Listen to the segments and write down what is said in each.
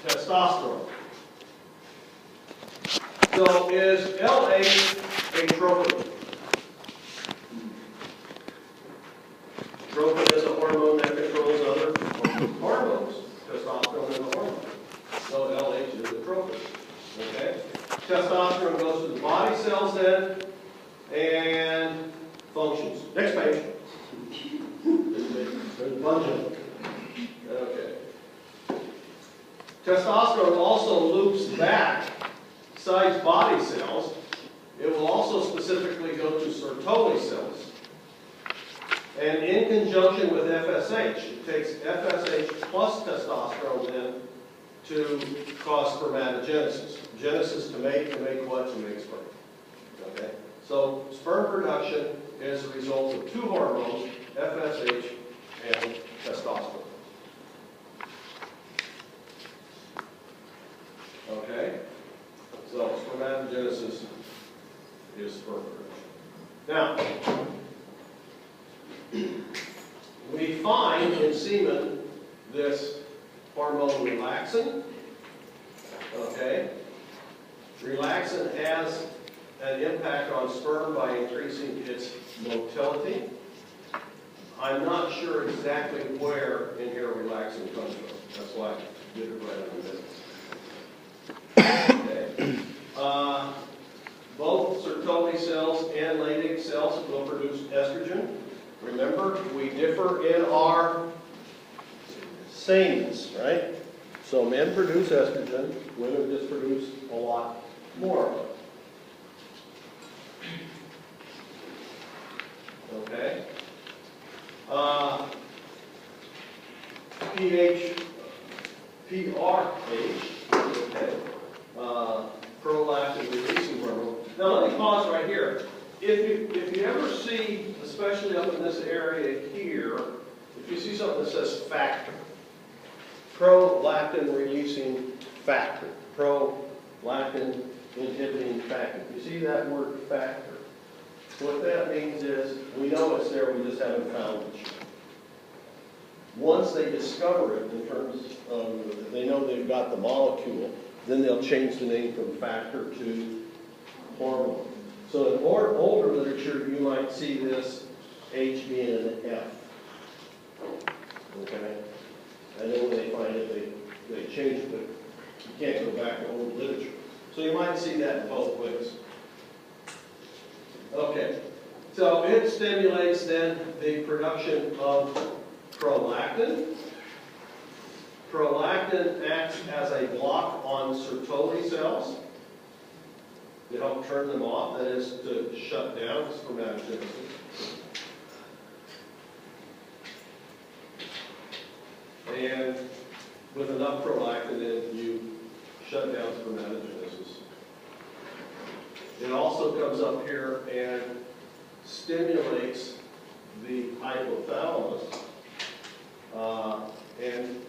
testosterone. So is LH a trophin? Trophin is a hormone that controls other hormones, testosterone is a hormone. So LH is a trophin. Okay? Testosterone goes to the body cells then and functions. Next page. There's a bunch of them. Okay. Testosterone also loops back besides body cells. It will also specifically go to Sertoli cells. And in conjunction with FSH, it takes FSH plus testosterone then to cause spermatogenesis. Genesis to make what? To make sperm. Okay? So sperm production is a result of two hormones, FSH and testosterone. Okay? So spermatogenesis is sperm production. Now, we find in semen this hormone relaxin. Okay? Relaxin has an impact on sperm by increasing its motility. I'm not sure exactly where in here relaxin comes from. That's why I did it right on the minute. Okay. Both Sertoli cells and Leydig cells will produce estrogen. Remember, we differ in our sameness, right? So men produce estrogen, women just produce a lot more of it. Okay. PRH, okay. Prolactin releasing hormone. Now let me pause right here. If you ever see, especially up in this area here, if you see something that says factor, prolactin releasing factor, prolactin inhibiting factor. You see that word factor? What that means is we know it's there, we just haven't found it yet. Once they discover it, in terms of they know they've got the molecule, then they'll change the name from factor to hormone. So in older literature, you might see this H being an F. Okay? And then when they find it, they change it, but you can't go back to old literature. So you might see that in both ways. Okay, so it stimulates then the production of prolactin. Prolactin acts as a block on Sertoli cells to help turn them off, that is to shut down spermatogenesis. And with enough prolactin, then you shut down spermatogenesis. It also comes up here and stimulates the hypothalamus and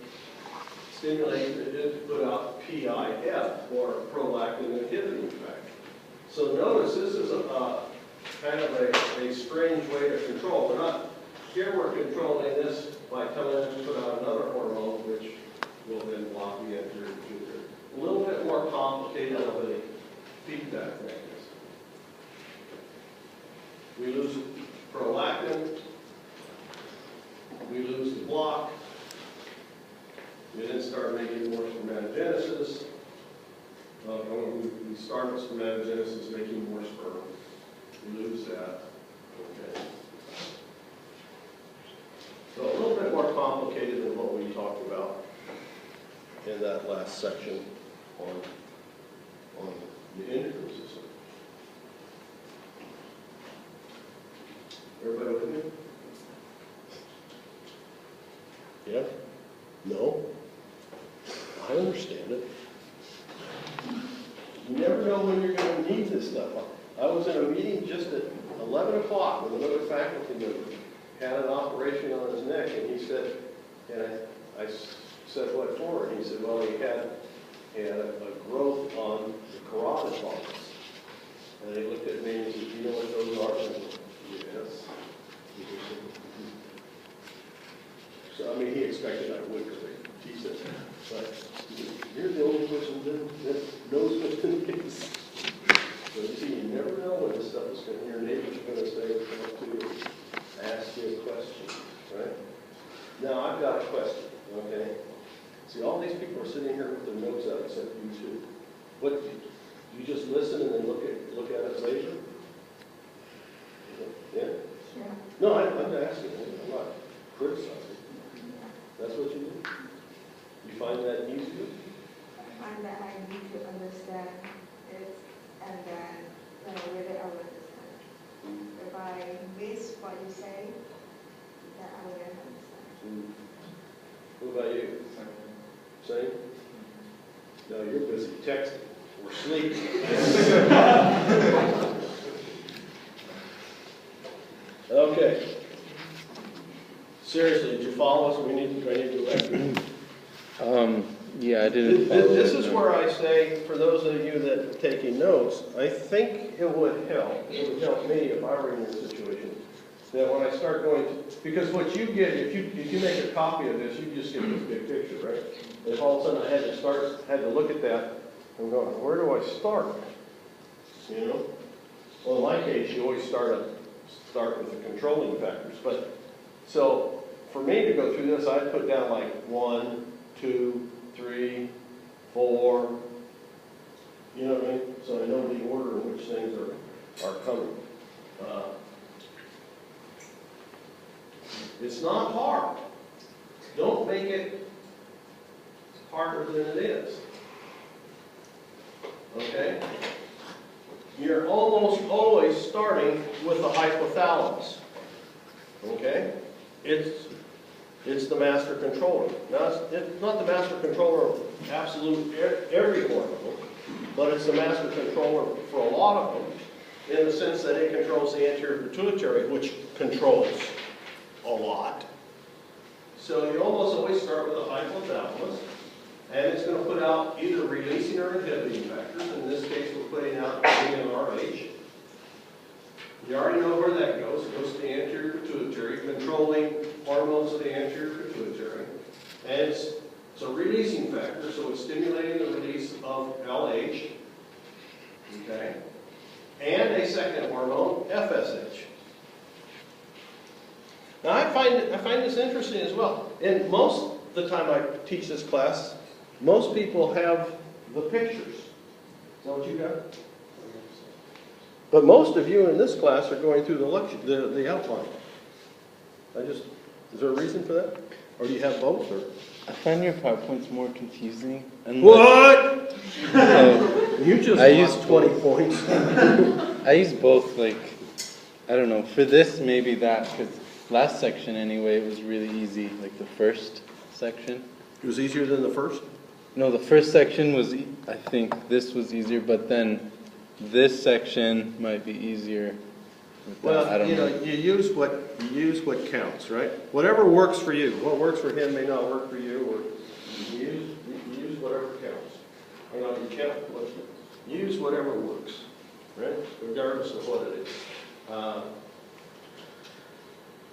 stimulates it to put out PIF, or prolactin inhibiting factor. So notice this is a kind of a strange way to control. We're controlling this by telling it to put out another hormone, which will then block the entry. A little bit more complicated of a feedback mechanism. We lose prolactin, we lose the block, we then start making more spermatogenesis. We start with spermatogenesis making more sperm. We lose that. Okay. So a little bit more complicated than what we talked about in that last section on the endocrine system. Everybody with me? Yeah? No? I understand it. You never know when you're going to need this stuff. I was in a meeting just at 11 o'clock with another faculty member. Had an operation on his neck, and he said, and I said, what for? And he said, well, he had a growth on the carotid bones. And he looked at me and he said, do you know what those are? And I said, yes. So, I mean, he expected I would, because he said, but here's people are sitting here with their notes out, except you two. What, you just listen and then look at it later? Yeah? Yeah. No, I'm asking, I'm not criticizing. That's what you do? You find that easier? I find that I need to understand it, and then when I read it, I will understand. If I miss what you say, then I wouldn't understand. What about you? Same? No, you're busy texting or sleeping. Okay. Seriously, did you follow us? I need to go back. Yeah, I didn't follow This it, is no. where I say, for those of you that are taking notes, I think it would help me if I were in your situation, that when I start going, because what you get, if you make a copy of this, you just get this big picture, right? If all of a sudden I had to look at that, I'm going, where do I start? You know? Well, in my case, you always start with the controlling factors. But, so, for me to go through this, I'd put down like 1, 2, 3, 4, you know what I mean? So I know the order in which things are coming. It's not hard. Don't make it harder than it is. Okay? You're almost always starting with the hypothalamus. Okay? It's the master controller. Now, it's not the master controller of absolute every one of them, but it's the master controller for a lot of them, in the sense that it controls the anterior pituitary, which controls a lot. So you almost always start with the hypothalamus, and it's going to put out either releasing or inhibiting factors. In this case, we're putting out GnRH. You already know where that goes. It goes to the anterior pituitary, controlling hormones of the anterior pituitary. And it's a releasing factor, so it's stimulating the release of LH, okay, and a second hormone, FSH. Now, I find this interesting as well. And most of the time I teach this class, most people have the pictures. Is that what you got? But most of you in this class are going through the lecture, the outline. Is there a reason for that? Or do you have both? Or? I find your PowerPoints more confusing. What? So, You just I lost used 20 points. I use both, like, I don't know, for this maybe that, because last section anyway, it was really easy, like the first section. It was easier than the first? No, the first section was, I think this was easier, but then this section might be easier. With that. I don't know. You use what counts, right? Whatever works for you. What works for him may not work for you, or you use whatever counts. You know, use whatever works, right? Regardless of what it is.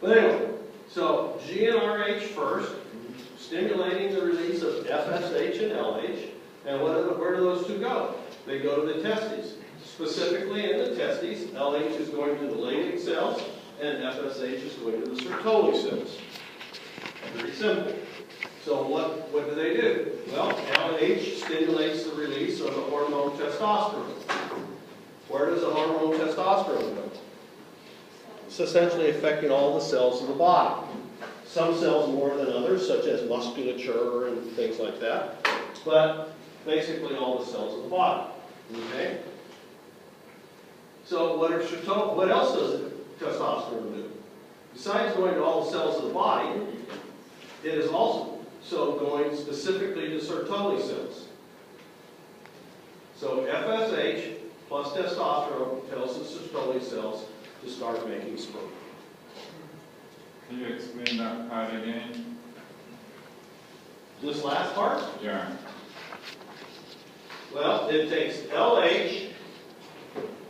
But anyway, so GnRH first, stimulating the release of FSH and LH, and where do those two go? They go to the testes. Specifically in the testes, LH is going to the Leydig cells, and FSH is going to the Sertoli cells. Pretty simple. So what do they do? Well, LH stimulates the release of the hormone testosterone. Where does the hormone testosterone go? It's essentially affecting all the cells of the body. Some cells more than others, such as musculature and things like that, but basically all the cells of the body. Okay? So what else does testosterone do? Besides going to all the cells of the body, it is also going specifically to Sertoli cells. So FSH plus testosterone tells the Sertoli cells to start making sperm. Can you explain that part again? This last part? Yeah. Well, it takes LH,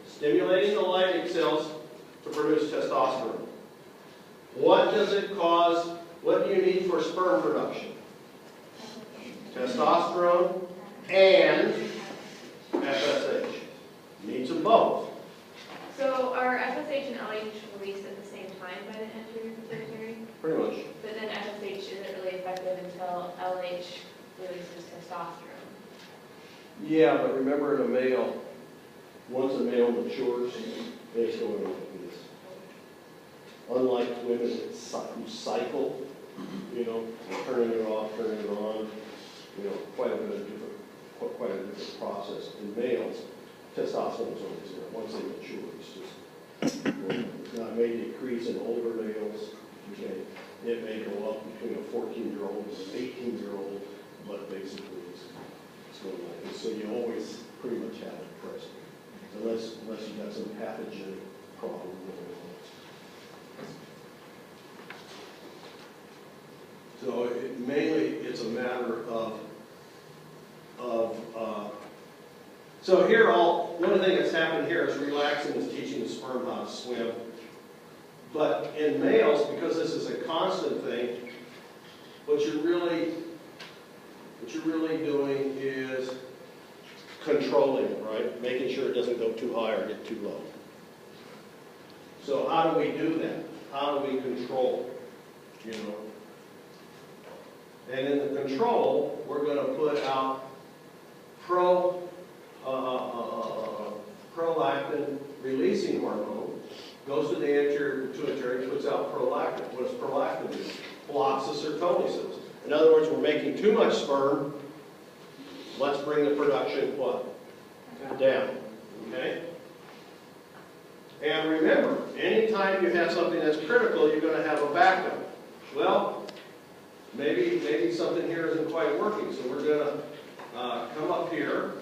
stimulating the Leydig cells to produce testosterone. What does it cause? What do you need for sperm production? Testosterone and FSH. You need them both. So are FSH and LH released at the same time by the anterior pituitary? Pretty much. But then FSH isn't really effective until LH releases testosterone. testosterone. Yeah, but remember in a male, once a male matures, they still go like this. Unlike women who cycle, you know, turning it off, turning it on, you know, quite a different process. In males, testosterone is always there. Once they mature, it's just, now it may decrease in older males, okay? It may go up between a 14-year-old and an 18-year-old, but basically it's going like this. So you always pretty much have it present, unless you got some pathogen problem going on. So mainly it's a matter of so here one thing that's happened here is relaxing is teaching the sperm how to swim. But in males, because this is a constant thing, what you're really doing is controlling it, right? Making sure it doesn't go too high or get too low. So how do we do that? How do we control, you know? And in the control, we're going to put out prolactin releasing hormone, goes to the anterior pituitary, puts out prolactin. What does prolactin do? Blocks the Sertoli cells. In other words, we're making too much sperm. Let's bring the production what? Down. Okay? And remember, anytime you have something that's critical, you're going to have a backup. Well, maybe something here isn't quite working, so we're going to come up here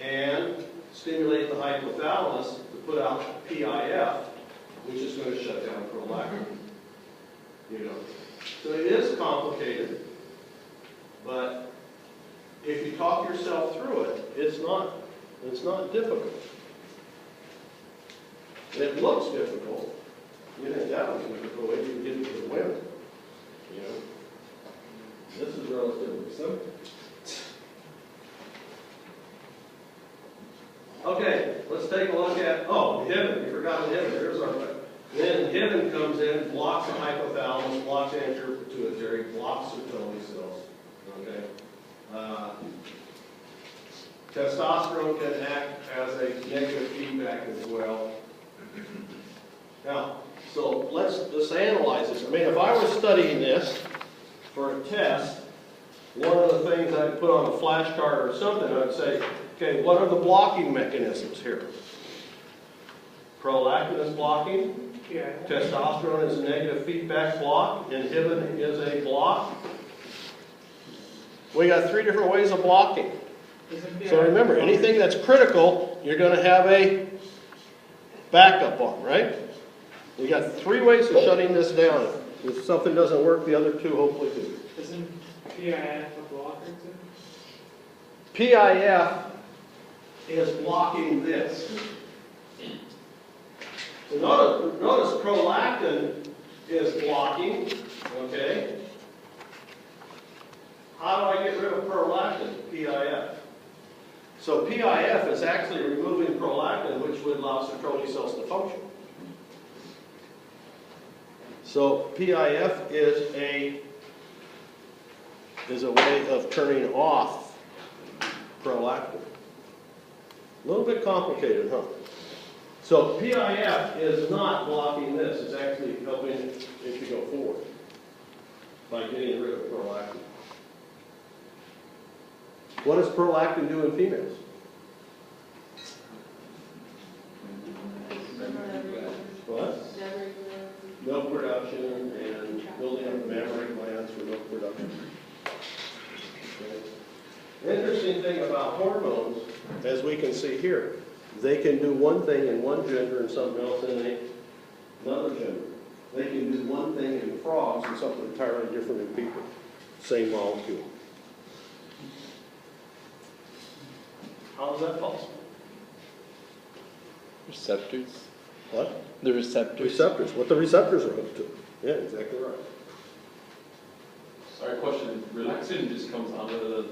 and stimulate the hypothalamus to put out PIF, which is going to shut down prolactin. You know, so it is complicated, but if you talk yourself through it, it's not difficult. It looks difficult. You think that was difficult if you get into the women. You know, this is relatively simple. Okay, let's take a look at, inhibin. We forgot inhibin. Here's our, then inhibin comes in, blocks the hypothalamus, blocks the anterior pituitary, blocks Sertoli cells. Okay. Testosterone can act as a negative feedback as well. Now, so let's analyze this. I mean, if I were studying this for a test, one of the things I'd put on a flashcard or something, I'd say, okay, what are the blocking mechanisms here? Prolactin is blocking. Yeah. Testosterone is a negative feedback block. Inhibin is a block. We got 3 different ways of blocking. So remember, anything that's critical, you're going to have a backup on, right? We got 3 ways of shutting this down. If something doesn't work, the other 2 hopefully do. Isn't PIF a blocker too? PIF is blocking this. So notice prolactin is blocking, okay? How do I get rid of prolactin? PIF. So PIF is actually removing prolactin, which would allow Sertoli cells to function. So PIF is a way of turning off prolactin. A little bit complicated, huh? So PIF is not blocking this. It's actually helping it to go forward by getting rid of prolactin. What does prolactin do in females? What? Milk production and building up mammary glands for milk production. Okay. The interesting thing about hormones, as we can see here, they can do one thing in one gender and something else in another gender. They can do one thing in frogs and something entirely different in people. Same molecule. How is that possible? Receptors. What? The receptors. Receptors. What the receptors are hooked to. Yeah, exactly right. Sorry, question. Relaxin just comes out of the